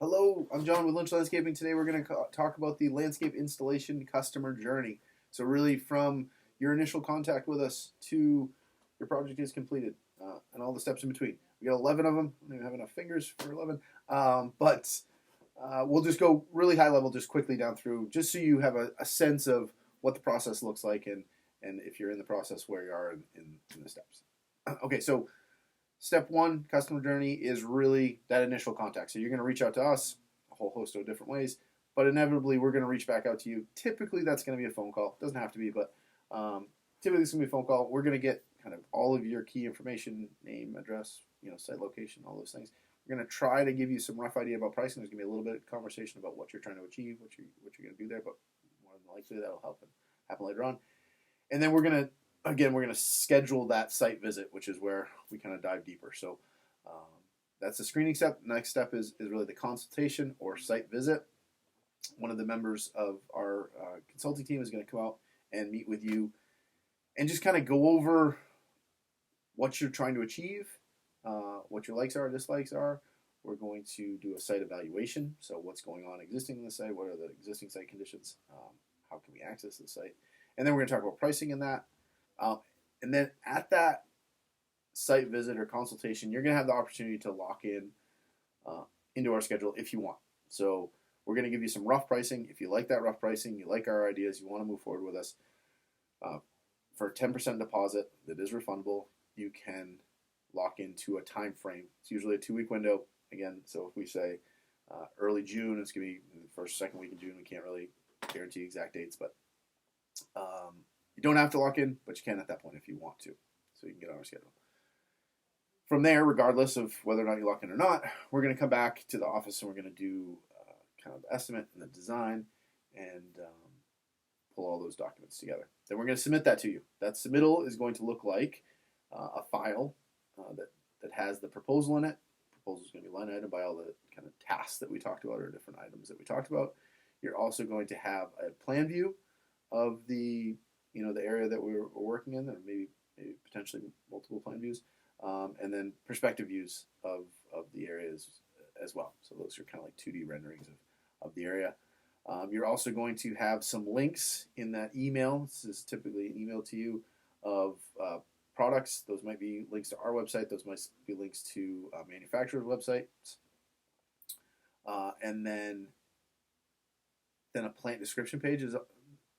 Hello, I'm John with Lynch Landscaping. Today we're going to talk about the landscape installation customer journey. So really from your initial contact with us to your project is completed and all the steps in between. We got 11 of them. I don't even have enough fingers for 11. But we'll just go really high level, just quickly down through, just so you have a sense of what the process looks like and if you're in the process where you are in the steps. Okay, so step one, customer journey, is really that initial contact. So you're going to reach out to us a whole host of different ways, but inevitably we're going to reach back out to you. Typically that's going to be a phone call. Doesn't have to be, but typically it's going to be a phone call. We're going to get kind of all of your key information, name, address, site location, all those things. We're going to try to give you some rough idea about pricing. There's going to be a little bit of conversation about what you're trying to achieve, what you're going to do there, but more than likely that'll happen later on. And then we're going to schedule that site visit, which is where we kind of dive deeper. So that's the screening step. Next step is really the consultation or site visit. One of the members of our consulting team is going to come out and meet with you and just kind of go over what you're trying to achieve, what your likes are, dislikes are. We're going to do a site evaluation. So what's going on existing in the site? What are the existing site conditions? How can we access the site? And then we're going to talk about pricing in that. And then at that site visit or consultation, you're going to have the opportunity to lock in into our schedule if you want. So we're going to give you some rough pricing. If you like that rough pricing, you like our ideas, you want to move forward with us, for a 10% deposit that is refundable, you can lock into a time frame. It's usually a 2-week window. Again, so if we say early June, it's going to be the first, second week in June. We can't really guarantee exact dates, but you don't have to lock in, but you can at that point if you want to. So you can get on our schedule. From there, regardless of whether or not you lock in or not, we're going to come back to the office and we're going to do kind of the estimate and the design and pull all those documents together. Then we're going to submit that to you. That submittal is going to look like a file that has the proposal in it. The proposal is going to be line item by all the kind of tasks that we talked about or different items that we talked about. You're also going to have a plan view of the area that we're working in, or maybe potentially multiple plan views, and then perspective views of the areas as well. So those are kind of like 2D renderings of the area. You're also going to have some links in that email. This is typically an email to you of products. Those might be links to our website. Those might be links to manufacturers' websites. And then a plant description page is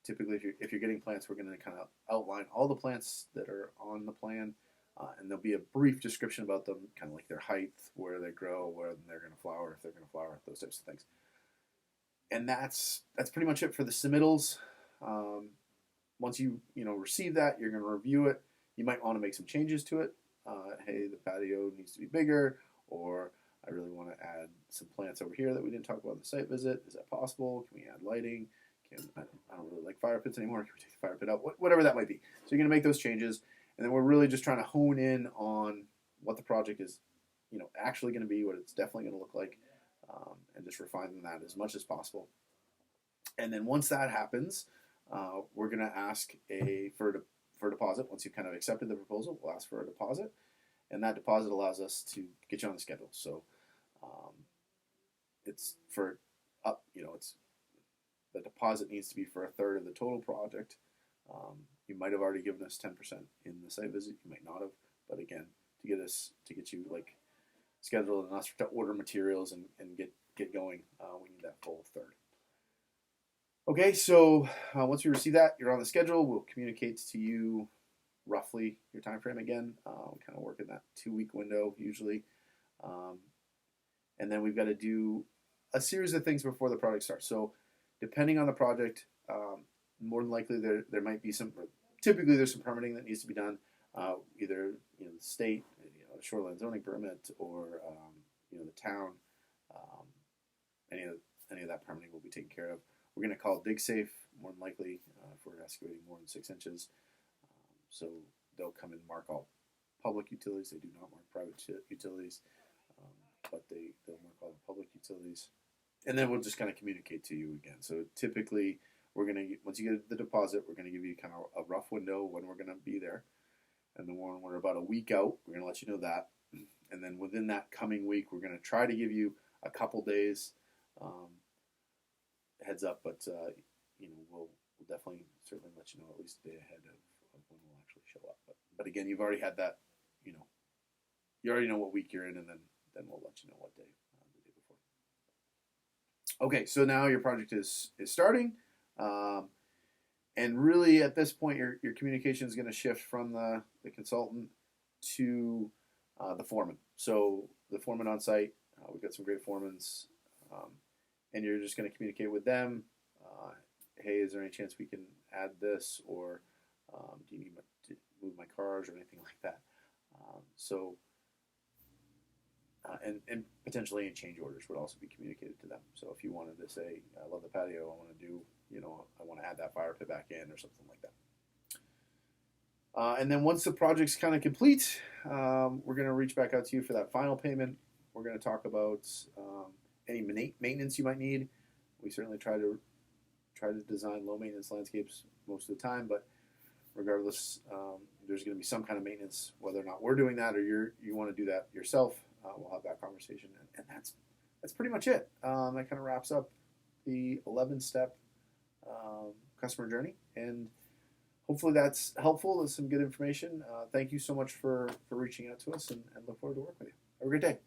typically, if you're getting plants, we're going to kind of outline all the plants that are on the plan, and there'll be a brief description about them, kind of like their height, where they grow, where they're going to flower, if they're going to flower, those types of things. And that's pretty much it for the submittals. Once you receive that, you're going to review it. You might want to make some changes to it. Hey, the patio needs to be bigger, or I really want to add some plants over here that we didn't talk about in the site visit. Is that possible? Can we add lighting? I don't really like fire pits anymore. Can we take the fire pit out? Whatever that might be. So you're going to make those changes, and then we're really just trying to hone in on what the project is, actually going to be, what it's definitely going to look like, and just refining that as much as possible. And then once that happens, we're going to ask for a deposit. Once you've kind of accepted the proposal, we'll ask for a deposit, and that deposit allows us to get you on the schedule. So it's for up, it's the deposit needs to be for a third of the total project. You might have already given us 10% in the site visit. You might not have, but again, to get you like scheduled and us to order materials and get going, we need that full third. Okay, so once we receive that, you're on the schedule. We'll communicate to you roughly your time frame again. We kind of work in that 2-week window usually, and then we've got to do a series of things before the project starts. So depending on the project, more than likely there might be some. Typically, there's some permitting that needs to be done, either the state, the shoreline zoning permit, or the town. Any of that permitting will be taken care of. We're going to call DigSafe more than likely if we're excavating more than 6 inches. So they'll come and mark all public utilities. They do not mark private utilities, but they'll mark all the public utilities. And then we'll just kind of communicate to you again. So typically, once you get the deposit, we're going to give you kind of a rough window when we're going to be there. And then when we're about a week out, we're going to let you know that. And then within that coming week, we're going to try to give you a couple days heads up, but we'll definitely certainly let you know at least a day ahead of when we'll actually show up. But again, you've already had that, you already know what week you're in, and then we'll let you know what day the day before. Okay, so now your project is starting, and really at this point your communication is going to shift from the consultant to the foreman. So the foreman on site, we've got some great foremans, and you're just going to communicate with them. Hey, is there any chance we can add this, or do you need to move my cars or anything like that? And potentially any change orders would also be communicated to them. So if you wanted to say, I love the patio, I want to do, I want to add that fire pit back in or something like that. And then once the project's kind of complete, we're going to reach back out to you for that final payment. We're going to talk about any maintenance you might need. We certainly try to design low maintenance landscapes most of the time, but regardless, there's going to be some kind of maintenance, whether or not we're doing that or you want to do that yourself. We'll have that conversation, and that's pretty much it. That kind of wraps up the 11-step customer journey, and hopefully that's helpful. That's some good information. Thank you so much for reaching out to us, and look forward to working with you. Have a great day.